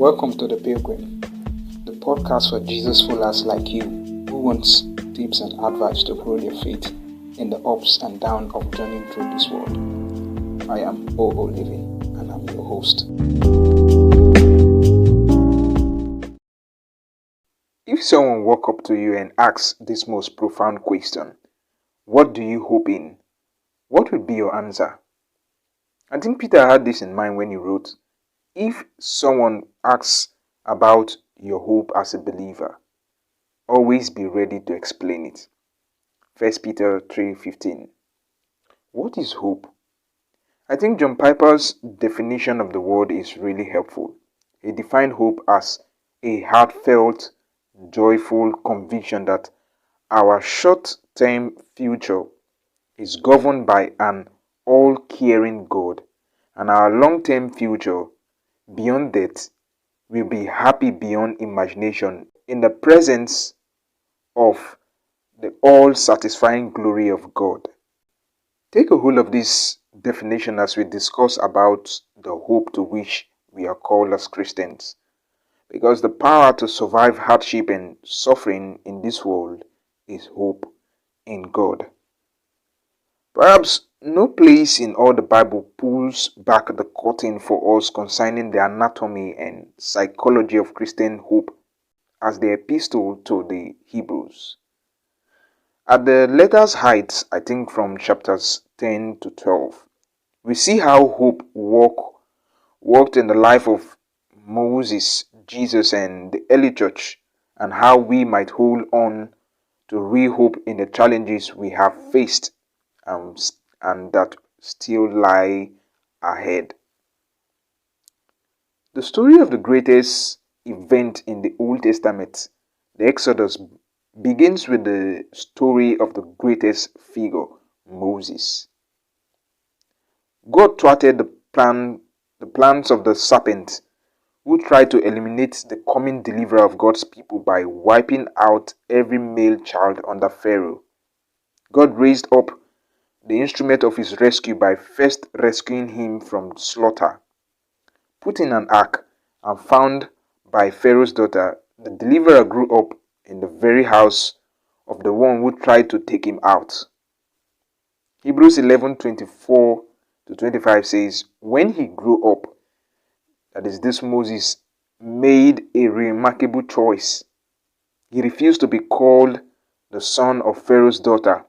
Welcome to The Pilgrim, the podcast for Jesus followers like you who wants tips and advice to grow their faith in the ups and downs of journeying through this world. I am O.O. Living and I'm your host. If someone walk up to you and asks this most profound question, what do you hope in? What would be your answer? I think Peter had this in mind when he wrote, if someone asks about your hope as a believer, always be ready to explain it. 1 Peter 3:15. What is hope? I think John Piper's definition of the word is really helpful. He defined hope as a heartfelt, joyful conviction that our short-term future is governed by an all-caring God, and our long-term future, beyond death, will be happy beyond imagination in the presence of the all-satisfying glory of God. Take a hold of this definition as we discuss about the hope to which we are called as Christians, because the power to survive hardship and suffering in this world is hope in God. Perhaps no place in all the Bible pulls back the curtain for us concerning the anatomy and psychology of Christian hope as the epistle to the Hebrews. At the letter's height, I think from chapters 10 to 12, we see how hope worked in the life of Moses, Jesus, and the early church, and how we might hold on to real hope in the challenges we have faced and that still lie ahead. The story of the greatest event in the Old Testament, the Exodus, begins with the story of the greatest figure, Moses. God thwarted the plans of the serpent, who tried to eliminate the coming deliverer of God's people by wiping out every male child under Pharaoh. God raised up the instrument of his rescue by first rescuing him from slaughter. Put in an ark and found by Pharaoh's daughter, the deliverer grew up in the very house of the one who tried to take him out. Hebrews 11:24-25 says, when he grew up, that is, this Moses made a remarkable choice. He refused to be called the son of Pharaoh's daughter.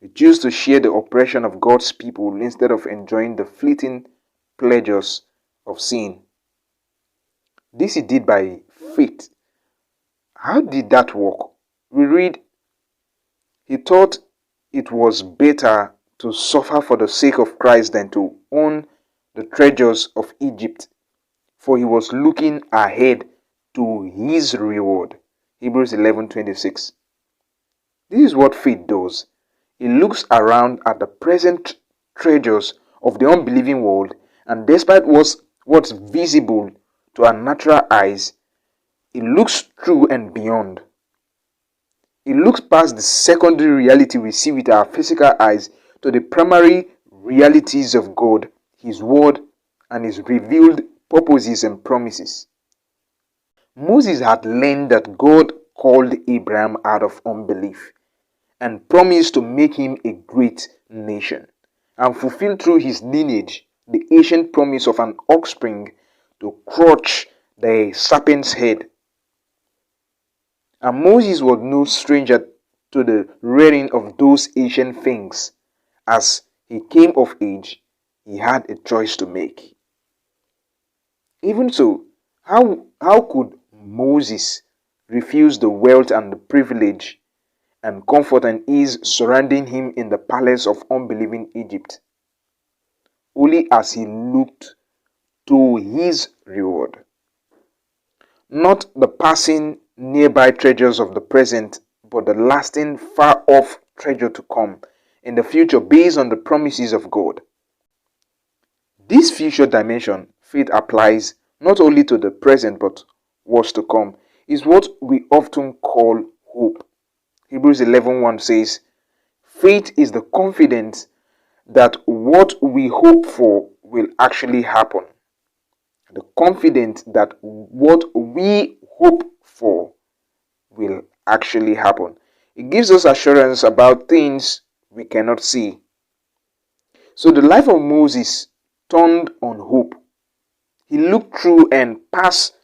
He chose to share the oppression of God's people instead of enjoying the fleeting pleasures of sin. This he did by faith. How did that work? We read, he thought it was better to suffer for the sake of Christ than to own the treasures of Egypt, for he was looking ahead to his reward. Hebrews 11:26. This is what faith does. It looks around at the present treasures of the unbelieving world, and despite what's visible to our natural eyes, it looks through and beyond. It looks past the secondary reality we see with our physical eyes to the primary realities of God, His Word, and His revealed purposes and promises. Moses had learned that God called Abraham out of unbelief and promised to make him a great nation, and fulfill through his lineage the ancient promise of an offspring to crush the serpent's head. And Moses was no stranger to the rearing of those ancient things. As he came of age, he had a choice to make. Even so, how could Moses refuse the wealth and the privilege and comfort and ease surrounding him in the palace of unbelieving Egypt, only as he looked to his reward? Not the passing nearby treasures of the present, but the lasting far off treasure to come in the future based on the promises of God. This future dimension faith applies not only to the present but what's to come, is what we often call hope. Hebrews 11:1 says, faith is the confidence that what we hope for will actually happen. the confident that what we hope for will actually happen. It gives us assurance about things we cannot see. So the life of Moses turned on hope. He looked through and past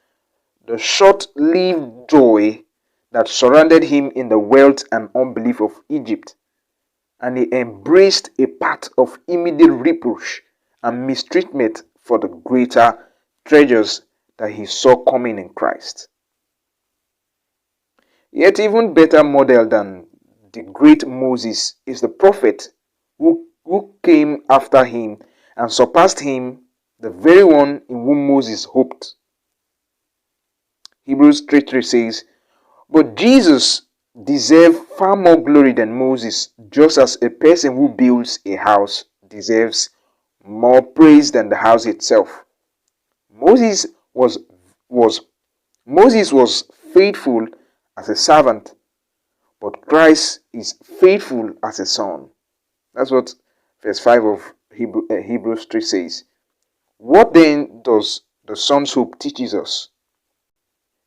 the short-lived joy that surrounded him in the wealth and unbelief of Egypt, and he embraced a path of immediate reproach and mistreatment for the greater treasures that he saw coming in Christ. Yet even better model than the great Moses is the prophet who came after him and surpassed him, the very one in whom Moses hoped. Hebrews 3:3 says, "But Jesus deserved far more glory than Moses, just as a person who builds a house deserves more praise than the house itself." Moses was Moses was faithful as a servant, but Christ is faithful as a son. That's what verse 5 of Hebrews 3 says. What then does the son's hope teaches us?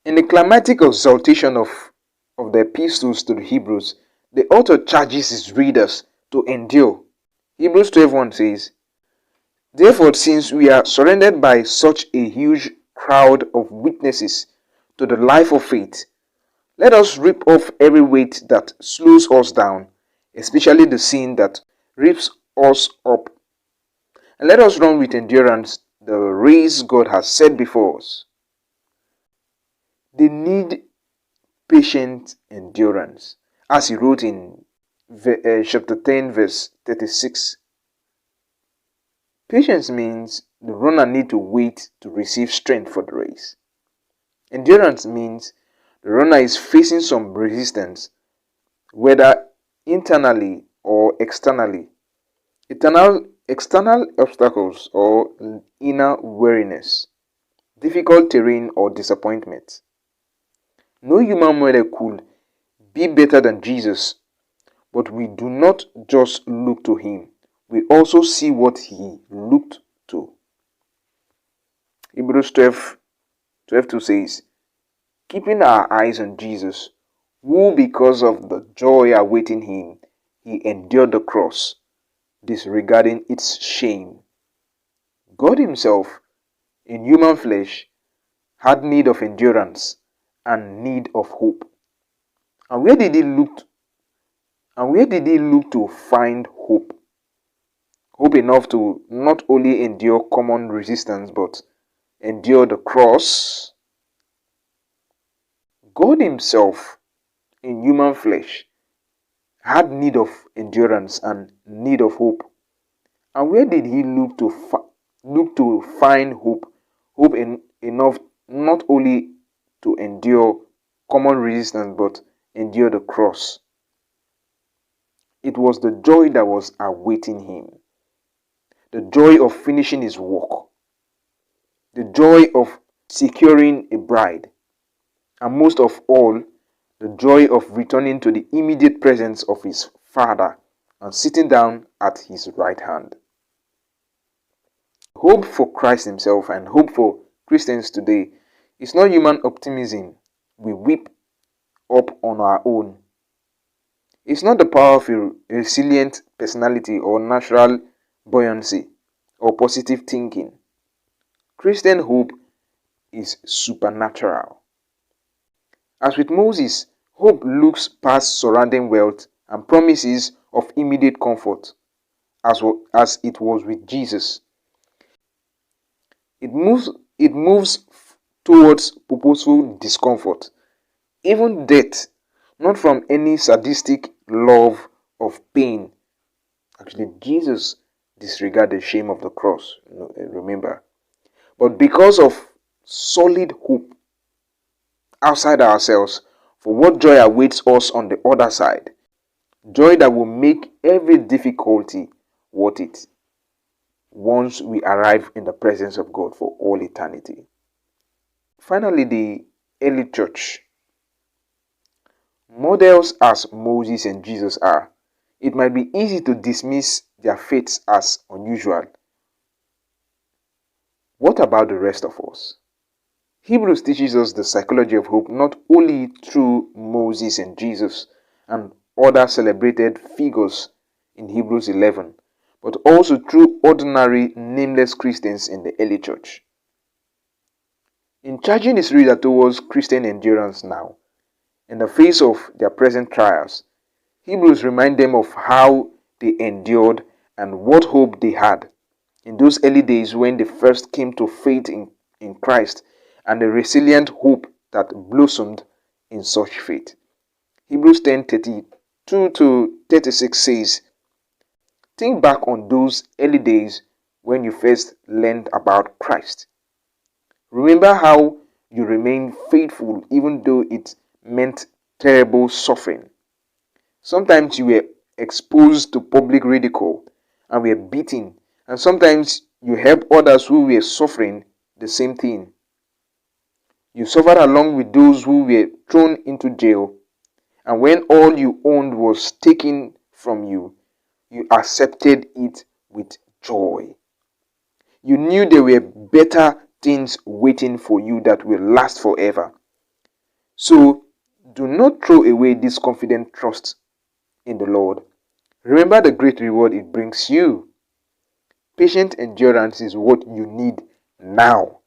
In the climatic exaltation of the epistles to the Hebrews, the author charges his readers to endure. Hebrews 12:1 says, "Therefore, since we are surrounded by such a huge crowd of witnesses to the life of faith, let us rip off every weight that slows us down, especially the sin that rips us up, and let us run with endurance the race God has set before us." They need patient endurance, as he wrote in chapter 10, verse 36. Patience means the runner needs to wait to receive strength for the race. Endurance means the runner is facing some resistance, whether internally or externally, external obstacles or inner weariness, difficult terrain or disappointment. No human model could be better than Jesus, but we do not just look to him, we also see what he looked to. Hebrews 12:2 says, "Keeping our eyes on Jesus, who because of the joy awaiting him, he endured the cross, disregarding its shame." God himself, in human flesh, had need of endurance and need of hope. And where did he look to find hope? Hope enough to not only endure common resistance but endure the cross. God himself, in human flesh, had need of endurance and need of hope. And where did he look to find hope? Enough not only to endure common resistance but endure the cross. It was the joy that was awaiting him, the joy of finishing his work, the joy of securing a bride, and most of all, the joy of returning to the immediate presence of his Father and sitting down at his right hand. Hope for Christ himself and hope for Christians today is not human optimism we whip up on our own. It's not the power of a resilient personality or natural buoyancy or positive thinking. Christian hope is supernatural. As with Moses, hope looks past surrounding wealth and promises of immediate comfort, as it was with Jesus. It moves towards purposeful discomfort, even death, not from any sadistic love of pain. Actually, Jesus disregarded the shame of the cross, remember, but because of solid hope outside ourselves for what joy awaits us on the other side, joy that will make every difficulty worth it once we arrive in the presence of God for all eternity. Finally, the early church. Models as Moses and Jesus are, it might be easy to dismiss their faiths as unusual. What about the rest of us? Hebrews teaches us the psychology of hope not only through Moses and Jesus and other celebrated figures in Hebrews 11, but also through ordinary, nameless Christians in the early church. In charging his reader towards Christian endurance now, in the face of their present trials, Hebrews remind them of how they endured and what hope they had in those early days when they first came to faith in Christ, and the resilient hope that blossomed in such faith. Hebrews 10:32 to 36 says, think back on those early days when you first learned about Christ. Remember how you remained faithful even though it meant terrible suffering. Sometimes you were exposed to public ridicule and were beaten, and sometimes you helped others who were suffering the same thing. You suffered along with those who were thrown into jail, and when all you owned was taken from you, you accepted it with joy. You knew there were better things waiting for you that will last forever. So, do not throw away this confident trust in the Lord. Remember the great reward it brings you. Patient endurance is what you need now,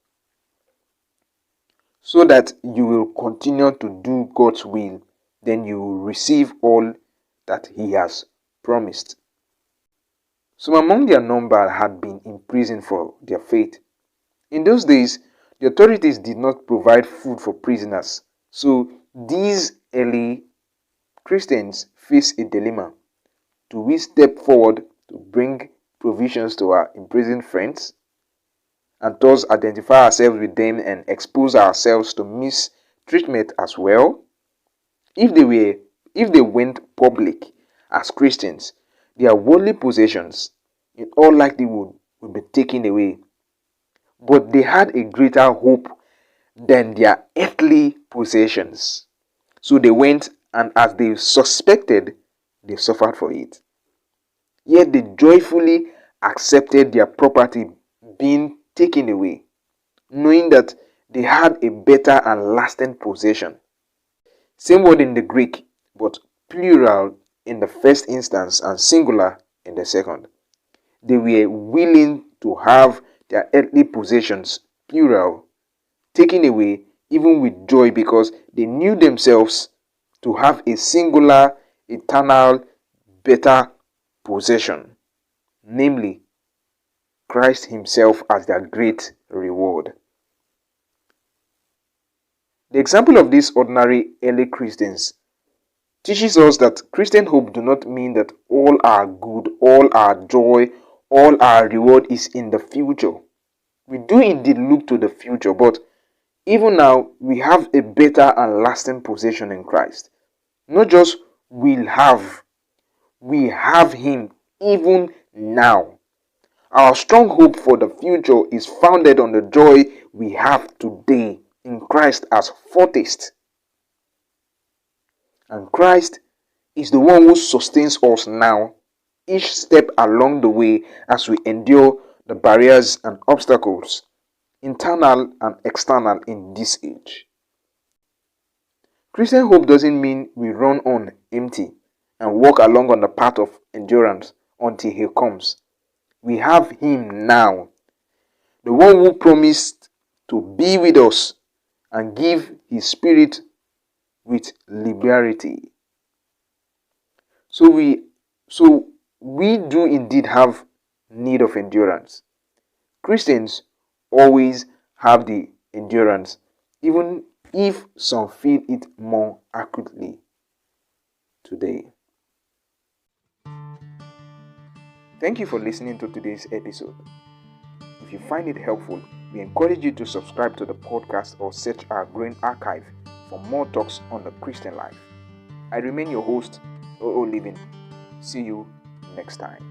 so that you will continue to do God's will. Then you will receive all that He has promised. Some among their number had been imprisoned for their faith. In those days, the authorities did not provide food for prisoners, so these early Christians face a dilemma. Do we step forward to bring provisions to our imprisoned friends, and thus identify ourselves with them and expose ourselves to mistreatment as well? If they went public as Christians, their worldly possessions in all likelihood would be taken away. But they had a greater hope than their earthly possessions. So they went, and as they suspected, they suffered for it. Yet they joyfully accepted their property being taken away, knowing that they had a better and lasting possession. Same word in the Greek, but plural in the first instance and singular in the second. They were willing to have their earthly possessions, plural, taken away, even with joy, because they knew themselves to have a singular, eternal, better possession, namely Christ Himself as their great reward. The example of these ordinary early Christians teaches us that Christian hope do not mean that all our good, all our joy, all our reward is in the future. We do indeed look to the future, but even now we have a better and lasting possession in Christ. Not just we have Him even now. Our strong hope for the future is founded on the joy we have today in Christ as foretaste. And Christ is the one who sustains us now, each step along the way as we endure the barriers and obstacles, internal and external, in this age. Christian hope doesn't mean we run on empty and walk along on the path of endurance until He comes. We have Him now, the one who promised to be with us and give His Spirit with liberty. So we do indeed have need of endurance. Christians always have the endurance, even if some feel it more acutely today. Thank you for listening to today's episode. If you find it helpful, we encourage you to subscribe to the podcast or search our growing archive for more talks on the Christian life. I remain your host, O.O. Living. See you next time.